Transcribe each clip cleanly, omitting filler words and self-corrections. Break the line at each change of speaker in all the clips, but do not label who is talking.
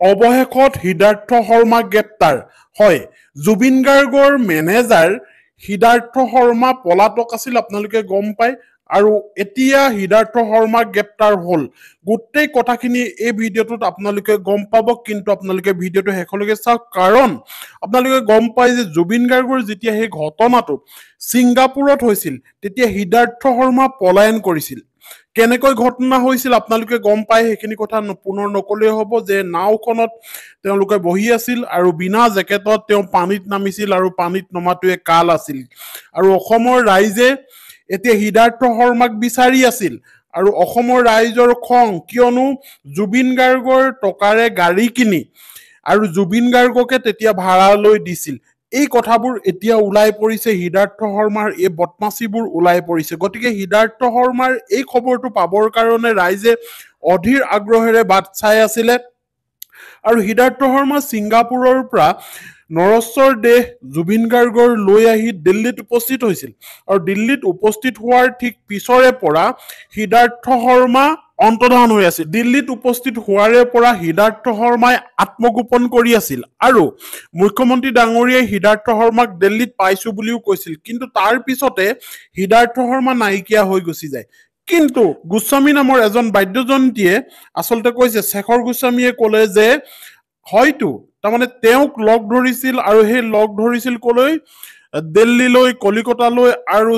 অৱশেষত সিদ্ধাৰ্থ শৰ্মা গ্ৰেপ্তাৰ হয় জুবিন গাৰ্গৰ মেনেজাৰ সিদ্ধাৰ্থ শৰ্মা পলাতক আছিল আপোনালোকে গম পায় আৰু এতিয়া সিদ্ধাৰ্থ শৰ্মা গ্ৰেপ্তাৰ হল গোটেই কথাখিনি এই ভিডিঅ'টোত আপোনালোকে গম পাব কিন্তু আপোনালোকে ভিডিঅ'টো শেষলৈকে চাওক কাৰণ আপোনালোকে গম পায় যে জুবিন গাৰ্গৰ যেতিয়া সেই ঘটনাটো ছিংগাপুৰত হৈছিল তেতিয়া সিদ্ধাৰ্থ শৰ্মা পলায়ন কৰিছিল কেনেকৈ ঘটনা হৈছিল আপোনালোকে গম পায় সেইখিনি কথা পুনৰ নকলে হ'ব যে নাওখনত তেওঁলোকে বহি আছিল আৰু বিনা জেকেটত তেওঁ পানীত নামিছিল আৰু পানীত নমাটোৱে কাল আছিল আৰু অসমৰ ৰাইজে এতিয়া সিদ্ধাৰ্থ শৰ্মাক বিচাৰি আছিল আৰু অসমৰ ৰাইজৰ খং কিয়নো জুবিন গাৰ্গৰ টকাৰে গাড়ী কিনি আৰু জুবিন গাৰ্গকে তেতিয়া ভাড়ালৈ দিছিল এই কথাবোৰ এতিয়া ওলাই পৰিছে সিদ্ধাৰ্থ শৰ্মাৰ এই বদমাচিবোৰ ওলাই পৰিছে গতিকে সিদ্ধাৰ্থ শৰ্মাৰ এই খবৰটো পাবৰ কাৰণে ৰাইজে অধীৰ আগ্ৰহেৰে বাট চাই আছিলে আৰু সিদ্ধাৰ্থ শৰ্মা ছিংগাপুৰৰ পৰা নৰশ্বৰ দেহ জুবিন গাৰ্গৰ লৈ আহি দিল্লীত উপস্থিত হৈছিল আৰু দিল্লীত উপস্থিত হোৱাৰ ঠিক পিছৰে পৰা সিদ্ধাৰ্থ শৰ্মা অন্তৰ্ধান হৈ আছিল দিল্লীত উপস্থিত হোৱাৰে পৰা সিদ্ধাৰ্থ শৰ্মাই আত্মগোপন কৰি আছিল আৰু মুখ্যমন্ত্ৰী ডাঙৰীয়াই সিদ্ধাৰ্থ শৰ্মাক দিল্লীত পাইছো বুলিও কৈছিল কিন্তু তাৰ পিছতে সিদ্ধাৰ্থ শৰ্মা নাইকিয়া হৈ গুচি যায় কিন্তু গোস্বামী নামৰ এজন বাদ্যযন্ত্ৰীয়ে আচলতে কৈছে শেখৰ গোস্বামীয়ে ক'লে যে হয়তো তাৰমানে তেওঁক লগ ধৰিছিল আৰু সেই লগ ধৰিছিল কলৈ দিল্লীলৈ কলিকতালৈ আৰু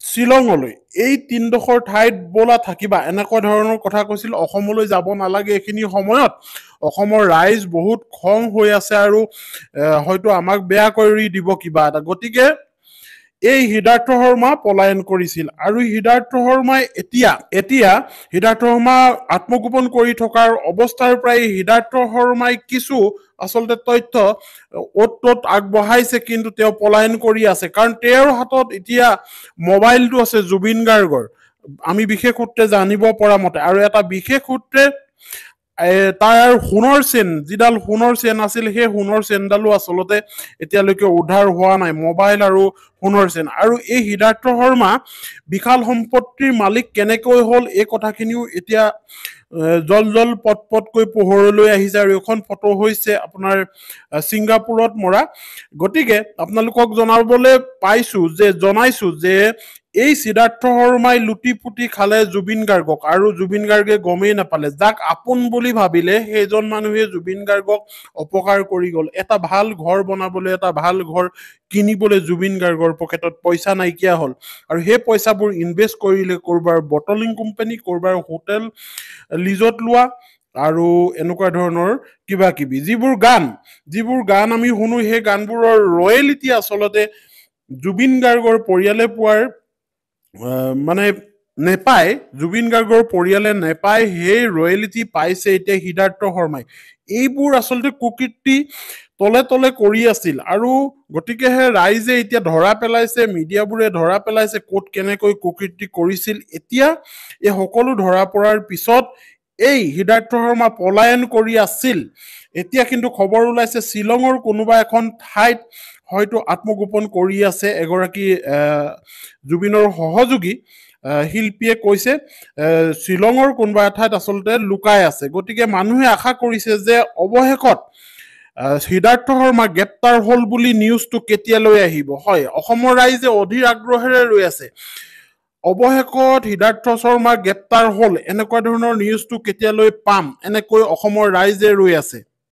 শ্বিলঙলৈ এই তিনডোখৰ ঠাইত বোলা থাকিবা এনেকুৱা ধৰণৰ কথা কৈছিল অসমলৈ যাব নালাগে এইখিনি সময়ত অসমৰ ৰাইজ বহুত খং হৈ আছে আৰু হয়তো আমাক বেয়া কৰি দিব কিবা এটা গতিকে এই সিদ্ধাৰ্থ শৰ্মা পলায়ন কৰিছিল আৰু সিদ্ধাৰ্থ শৰ্মাই এতিয়া সিদ্ধাৰ্থ শৰ্মা আত্মগোপন কৰি থকাৰ অৱস্থাৰ পৰাই সিদ্ধাৰ্থ শৰ্মাই কিছু আচলতে তথ্য অত আগবঢ়াইছে কিন্তু তেওঁ পলায়ন কৰি আছে কাৰণ তেওঁৰ হাতত এতিয়া মোবাইলটো আছে জুবিন গাৰ্গৰ আমি বিশেষ সূত্ৰে জানিব পৰা মতে আৰু এটা বিশেষ সূত্ৰে তাৰ সোণৰ চেন যিডাল সোণৰ চেন আছিল সেই সোণৰ চেনডালো আচলতে এতিয়ালৈকে উদ্ধাৰ হোৱা নাই মোবাইল আৰু সোণৰ চেন আৰু এই সিদ্ধাৰ্থ শৰ্মা বিশাল সম্পত্তিৰ মালিক কেনেকৈ হ'ল এই কথাখিনিও এতিয়া জল পটকৈ পোহৰলৈ আহিছে আৰু এখন ফটো হৈছে আপোনাৰ ছিংগাপুৰত মৰা গতিকে আপোনালোকক জনাইছো যে এই সিদ্ধাৰ্থ শৰ্মাই লুটি পুটি খালে জুবিন গাৰ্গক আৰু জুবিন গাৰ্গে গমেই নাপালে যাক আপোন বুলি ভাবিলে সেইজন মানুহে জুবিন গাৰ্গক অপকাৰ কৰি গ'ল এটা ভাল ঘৰ বনাবলৈ এটা ভাল ঘৰ কিনিবলৈ জুবিন গাৰ্গৰ পকেটত পইচা নাইকিয়া হ'ল আৰু সেই পইচাবোৰ ইনভেষ্ট কৰিলে কৰবাৰ বটলিং কোম্পানী কৰবাৰ হোটেল লিজত লোৱা আৰু এনেকুৱা ধৰণৰ কিবা কিবি যিবোৰ গান আমি শুনো সেই গানবোৰৰ ৰয়েলিটি আচলতে জুবিন গাৰ্গৰ পৰিয়ালে পোৱাৰ মানে নেপায় জুবিন গাৰ্গৰ পৰিয়ালে নেপায় সেই ৰয়েলিটি পাইছে এতিয়া সিদ্ধাৰ্থ শৰ্মাই এইবোৰ আচলতে কুকীৰ্তি তলে কৰি আছিল আৰু গতিকেহে ৰাইজে এতিয়া ধৰা পেলাইছে মিডিয়াবোৰে ধৰা পেলাইছে ক'ত কেনেকৈ কুকীৰ্তি কৰিছিল এতিয়া এই সকলো ধৰা পৰাৰ পিছত এই সিদ্ধাৰ্থ শৰ্মা পলায়ন কৰি আছিল এতিয়া কিন্তু খবৰ ওলাইছে শ্বিলঙৰ কোনোবা এখন ঠাইত হয়তো আত্মগোপন কৰি আছে এগৰাকী জুবিনৰ সহযোগী শিল্পীয়ে কৈছে শ্বিলঙৰ কোনোবা ঠাইত আচলতে লুকাই আছে গতিকে মানুহে আশা কৰিছে যে অৱশেষত সিদ্ধাৰ্থ শৰ্মা গ্ৰেপ্তাৰ হল বুলি নিউজটো কেতিয়ালৈ আহিব হয় অসমৰ ৰাইজে অধীৰ আগ্ৰহেৰে ৰৈ আছে অৱশেষত সিদ্ধাৰ্থ শৰ্মা গ্ৰেপ্তাৰ হল এনেকুৱা ধৰণৰ নিউজটো কেতিয়ালৈ পাম এনেকৈ অসমৰ ৰাইজে ৰৈ আছে